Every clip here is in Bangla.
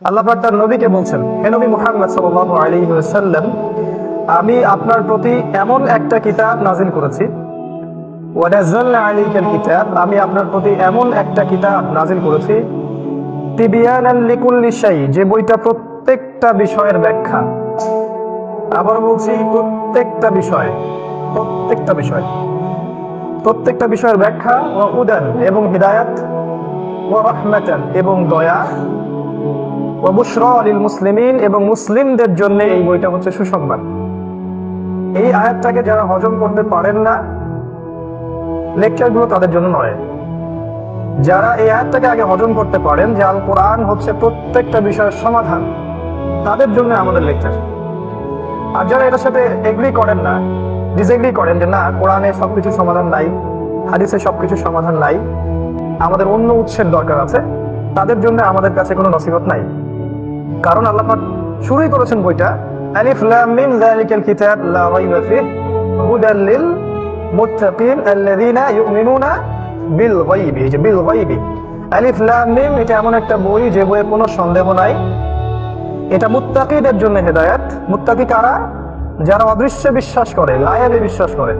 আল্লাহ পাক তার নবীকে বলছেন, হে নবী মুহাম্মদ সাল্লাল্লাহু আলাইহি ওয়াসাল্লাম, আমি আপনার প্রতি এমন একটা কিতাব নাযিল করেছি। ওয়া নাযালনা আলাইকাল কিতাব, আমি আপনার প্রতি এমন একটা কিতাব নাযিল করেছি। তিবিয়ানান লিকুল্লি শাই, যে বইটা প্রত্যেকটা বিষয়ের ব্যাখ্যা। আবার বলছি, প্রত্যেকটা বিষয়, প্রত্যেকটা বিষয়, প্রত্যেকটা বিষয়ের ব্যাখ্যা। ওয়া হুদান, এবং হিদায়াত। ওয়া রাহমাতান, এবং দয়া। ওয়া বুশরা লিল মুসলিমিন, এবং মুসলিমদের জন্য এই বইটা হচ্ছে সুসংবাদ। এই আয়াতটাকে যারা হজম করতে পারেন না, লেকচারগুলো তাদের জন্য নয়। যারা এই আয়াতটাকে আগে হজম করতে পারেন যে আল কোরআন হচ্ছে প্রত্যেকটা বিষয়ের সমাধান, তাদের জন্য আমাদের লেকচার। আর যারা এটার সাথে এগ্রি করেন না, ডিসএগ্রি করেন যে না, কোরআনে সবকিছু সমাধান নাই, হাদিসে সবকিছু সমাধান নাই, আমাদের অন্য উৎসের দরকার আছে, তাদের জন্য আমাদের কাছে কোনো নসিহত নাই। কারণ আল্লাহ পাক শুরুই করেছেন বইটা আলিফ লাম মিম যালিকাল কিতাব লা রাইবা ফিহি হুদাল লিল মুত্তাকিন আল্লাযীনা ইউমিনুনা বিল গায়বি। যে বিল গায়বি, আলিফ লাম মিম, এটা এমন একটা বই যে বইয়ে কোনো সন্দেহ নাই। এটা মুত্তাকিদের জন্য হেদায়েত। মুত্তাকি কারা? যারা অদৃশ্যে বিশ্বাস করে, গায়েবে বিশ্বাস করে।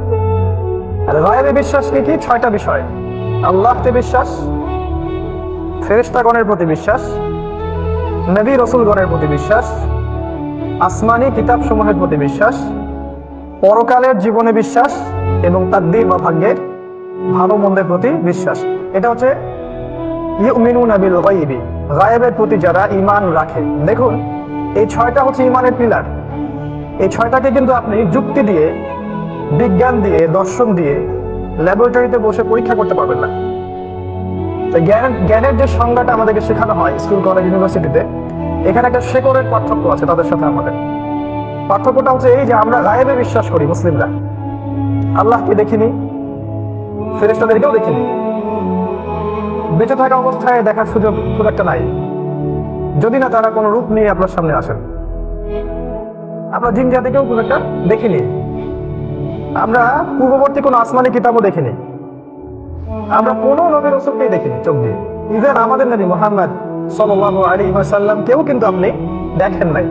আর গায়েবে বিশ্বাস কি? 6টা বিষয়। আল্লাহতে বিশ্বাস, ফেরেশতাগণের প্রতি বিশ্বাস, নবী রাসূলগণের প্রতি বিশ্বাস, আসমানি কিতাব সমূহের প্রতি বিশ্বাস, পরকালের জীবনে বিশ্বাস, এবং তাকদীর বা ভাগ্যের ভালো মন্দের প্রতি বিশ্বাস। এটা হচ্ছে ইউমিনুনা বিল গায়বি, গায়েবের প্রতি যারা ঈমান রাখে। দেখুন, এই 6টা হচ্ছে ঈমানের পিলার। এই 6টাকে কিন্তু আপনি যুক্তি দিয়ে, বিজ্ঞান দিয়ে, দর্শন দিয়ে ল্যাবরেটরিতে বসে পরীক্ষা করতে পারবেন না। তো জ্ঞানের যে সংজ্ঞাটা আমাদেরকে শেখানো হয় স্কুল, কলেজ, ইউনিভার্সিটিতে, এখানে একটা শেকড়ের পার্থক্য আছে তাদের সাথে আমাদের। পার্থক্যটা হচ্ছে এই যে আমরা গায়েবে বিশ্বাস করি মুসলিমরা। আল্লাহকে দেখিনি, ফেরেশতাদেরকেও দেখিনি, বেঁচে থাকা অবস্থায় দেখার সুযোগ খুব একটা নাই, যদি না তারা কোনো রূপ নিয়ে আপনার সামনে আসেন। আমরা জিন জাতিকেও খুব একটা দেখিনি। আমরা পূর্ববর্তী কোনো আসমানি কিতাবও দেখিনি। আমরা কোনো নবী রাসূলকেই দেখিনি চোখ দিয়ে। ইভেন আমাদের নবী মুহাম্মদ সাল্লাল্লাহু আলাইহি ওয়াসাল্লাম কেউ কিন্তু আপনি দেখেন নাই।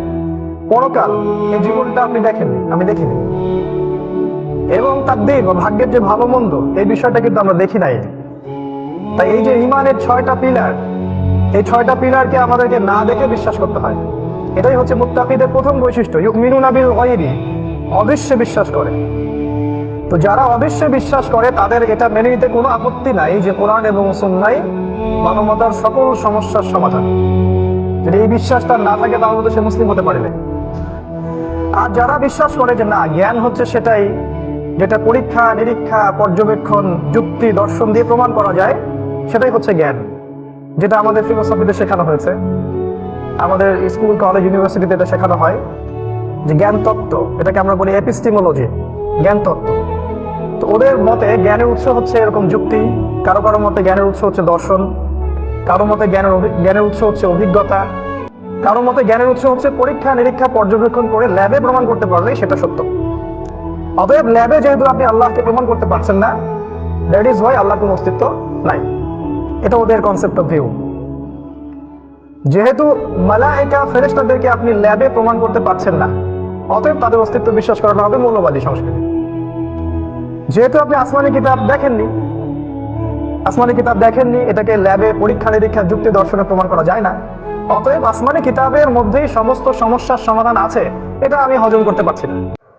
পরকাল, এই জীবনটা আপনি দেখেননি, আমি দেখিনি। এবং তাকদীর বা ভাগ্যের যে ভালো মন্দ, এই বিষয়টা কিন্তু আমরা দেখি নাই। তাই এই যে ঈমানের 6টা পিলার, এই 6টা পিলারকে আমাদেরকে না দেখে বিশ্বাস করতে হয়। এটাই হচ্ছে মুত্তাকিদের প্রথম বৈশিষ্ট্য, ইউমিনুনা বিল গায়বি, অদৃশ্যে বিশ্বাস করে। তো যারা অদৃশ্যে বিশ্বাস করে তাদের এটা মেনে নিতে কোনো আপত্তি নাই যে কোরআন এবং সুন্নাহ মানবতার সকল সমস্যার সমাধান। যদি এই বিশ্বাসটা না থাকে তাহলে তো সে মুসলিম হতে পারে না। আর যারা বিশ্বাস করে যে না, জ্ঞান হচ্ছে সেটাই যেটা পরীক্ষা নিরীক্ষা, পর্যবেক্ষণ, যুক্তি, দর্শন দিয়ে প্রমাণ করা যায়, সেটাই হচ্ছে জ্ঞান। যেটা আমাদের ফিলোসফিতে শেখানো হয়েছে, আমাদের স্কুল, কলেজ, ইউনিভার্সিটিতে এটা শেখানো হয় যে জ্ঞান তত্ত্ব, এটাকে আমরা বলি এপিস্টিমোলজি, জ্ঞান তত্ত্ব। তো ওদের মতে জ্ঞানের উৎস হচ্ছে এরকম যুক্তি, কারো কারো মতে জ্ঞানের উৎস হচ্ছে দর্শন, কারো মতে জ্ঞানের উৎস হচ্ছে অভিজ্ঞতা, কারো মতে জ্ঞানের উৎস হচ্ছে পরীক্ষা নিরীক্ষা, পর্যবেক্ষণ করে ল্যাবে প্রমাণ করতে পারলে সেটা সত্য। অতএব ল্যাবে যেহেতু আপনি আল্লাহকে প্রমাণ করতে পারছেন না, দ্যাট ইজ ওয়াই আল্লাহর কোনো অস্তিত্ব নাই। এটা ওদের কনসেপ্ট অফ ভিউ। যেহেতু মালায়েকা, ফেরেশতাদেরকে আপনি ল্যাবে প্রমাণ করতে পারছেন না, অতএব তাদের অস্তিত্ব বিশ্বাস করানো হবে মৌলবাদী সংস্কৃতি। যেহেতু আপনি আসমানি কিতাব দেখেননি, এটাকে ল্যাবে পরীক্ষা নিরীক্ষা, যুক্তি, দর্শনে প্রমাণ করা যায় না, অতএব আসমানি কিতাবের মধ্যেই সমস্ত সমস্যার সমাধান আছে, এটা আমি হজম করতে পারছি না।